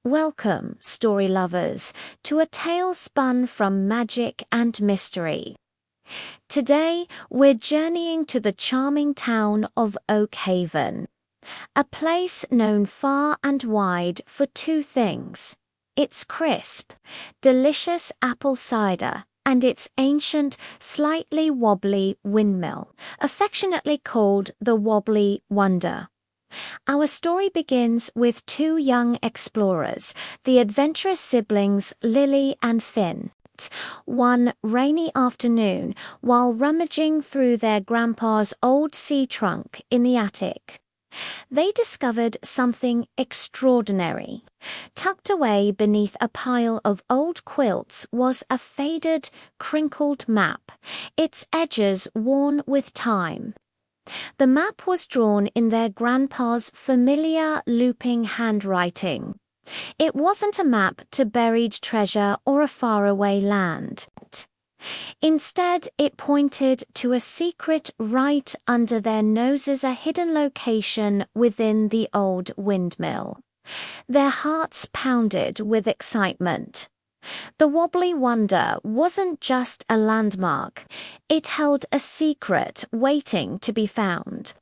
Welcome, story lovers, to a tale spun from magic and mystery. Today, we're journeying to the charming town of Oakhaven, a place known far and wide for two things: its crisp, delicious apple cider and its ancient, slightly wobbly windmill, affectionately called the Wobbly Wonder. Our story begins with two young explorers, the adventurous siblings Lily and Finn. One rainy afternoon, while rummaging through their grandpa's old sea trunk in the attic, they discovered something extraordinary. Tucked away beneath a pile of old quilts was a faded, crinkled map, its edges worn with time. The map was drawn in their grandpa's familiar looping handwriting. It wasn't a map to buried treasure or a faraway land. Instead, it pointed to a secret right under their noses, a hidden location within the old windmill. Their hearts pounded with excitement. The Wobbly Wonder wasn't just a landmark, it held a secret waiting to be found.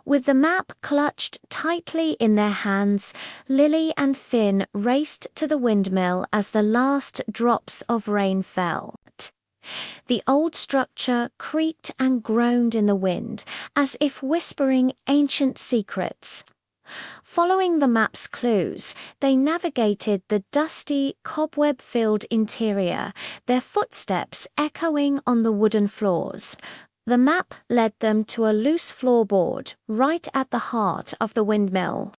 With the map clutched tightly in their hands, Lily and Finn raced to the windmill as the last drops of rain fell. The old structure creaked and groaned in the wind, as if whispering ancient secrets. Following the map's clues, they navigated the dusty, cobweb-filled interior, their footsteps echoing on the wooden floors. The map led them to a loose floorboard right at the heart of the windmill.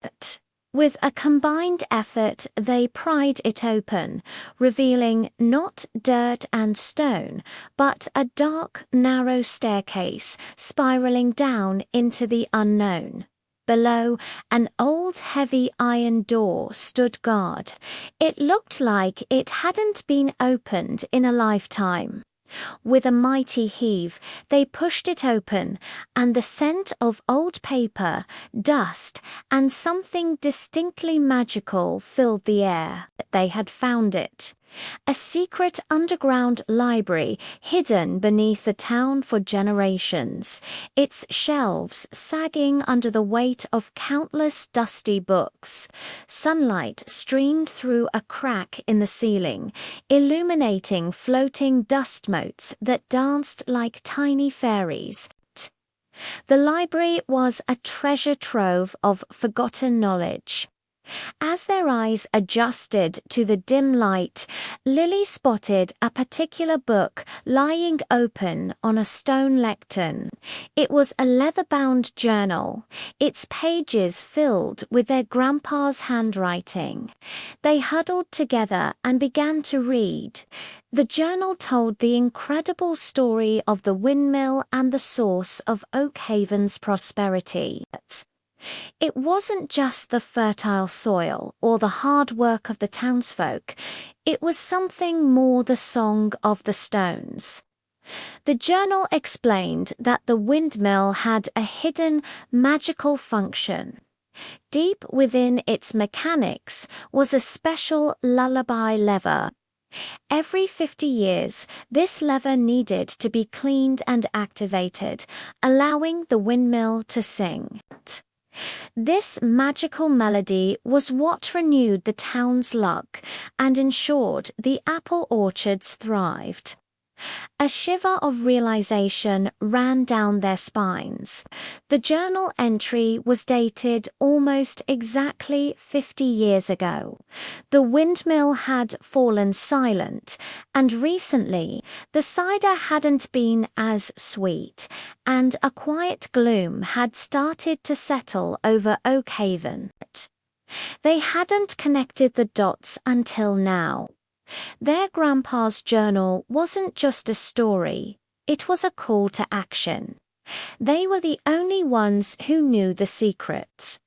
With a combined effort, they pried it open, revealing not dirt and stone, but a dark, narrow staircase spiraling down into the unknown. Below, an old heavy iron door stood guard. It looked like it hadn't been opened in a lifetime. With a mighty heave, they pushed it open, and the scent of old paper, dust, and something distinctly magical filled the air. They had found it. A secret underground library hidden beneath the town for generations, its shelves sagging under the weight of countless dusty books. Sunlight streamed through a crack in the ceiling, illuminating floating dust motes that danced like tiny fairies. The library was a treasure trove of forgotten knowledge. As their eyes adjusted to the dim light, Lily spotted a particular book lying open on a stone lectern. It was a leather-bound journal, its pages filled with their grandpa's handwriting. They huddled together and began to read. The journal told the incredible story of the windmill and the source of Oakhaven's prosperity. It wasn't just the fertile soil or the hard work of the townsfolk, it was something more: the song of the stones. The journal explained that the windmill had a hidden magical function. Deep within its mechanics was a special lullaby lever. Every 50 years, this lever needed to be cleaned and activated, allowing the windmill to sing. This magical melody was what renewed the town's luck and ensured the apple orchards thrived. A shiver of realization ran down their spines. The journal entry was dated almost exactly 50 years ago. The windmill had fallen silent, and recently the cider hadn't been as sweet, and a quiet gloom had started to settle over Oakhaven. They hadn't connected the dots until now. Their grandpa's journal wasn't just a story, it was a call to action. They were the only ones who knew the secret.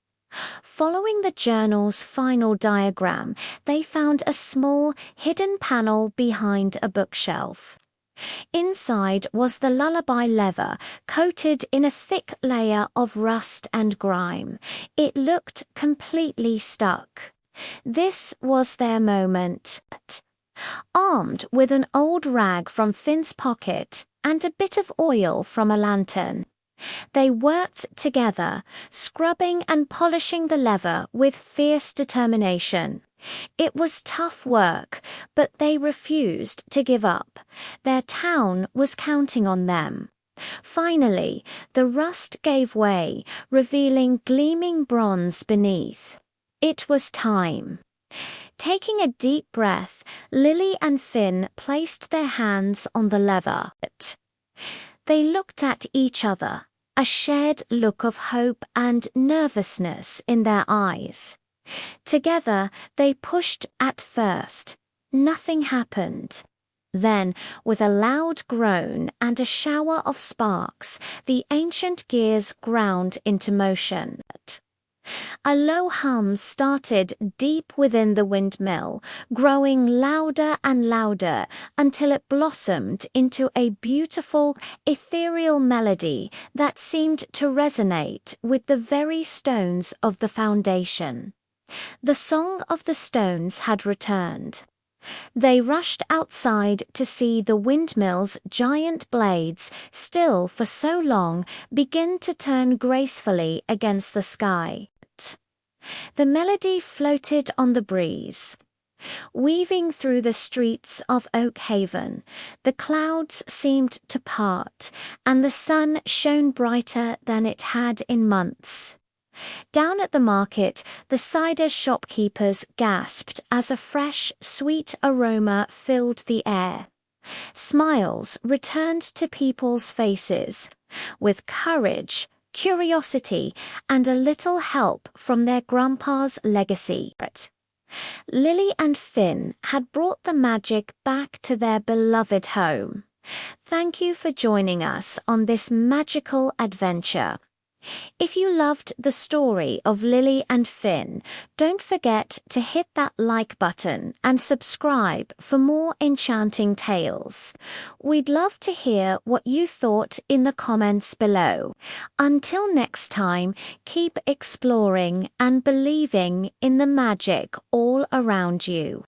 Following the journal's final diagram, they found a small, hidden panel behind a bookshelf. Inside was the lullaby lever, coated in a thick layer of rust and grime. It looked completely stuck. This was their moment. Armed with an old rag from Finn's pocket and a bit of oil from a lantern, they worked together, scrubbing and polishing the leather with fierce determination. It was tough work, but they refused to give up. Their town was counting on them. Finally, the rust gave way, revealing gleaming bronze beneath. It was time. Taking a deep breath, Lily and Finn placed their hands on the lever. They looked at each other, a shared look of hope and nervousness in their eyes. Together, they pushed at first. Nothing happened. Then, with a loud groan and a shower of sparks, the ancient gears ground into motion. A low hum started deep within the windmill, growing louder and louder until it blossomed into a beautiful, ethereal melody that seemed to resonate with the very stones of the foundation. The song of the stones had returned. They rushed outside to see the windmill's giant blades, still for so long, begin to turn gracefully against the sky. The melody floated on the breeze. Weaving through the streets of Oak Haven, the clouds seemed to part, and the sun shone brighter than it had in months. Down at the market, the cider shopkeepers gasped as a fresh, sweet aroma filled the air. Smiles returned to people's faces, with courage, curiosity, and a little help from their grandpa's legacy. Lily and Finn had brought the magic back to their beloved home. Thank you for joining us on this magical adventure. If you loved the story of Lily and Finn, don't forget to hit that like button and subscribe for more enchanting tales. We'd love to hear what you thought in the comments below. Until next time, keep exploring and believing in the magic all around you.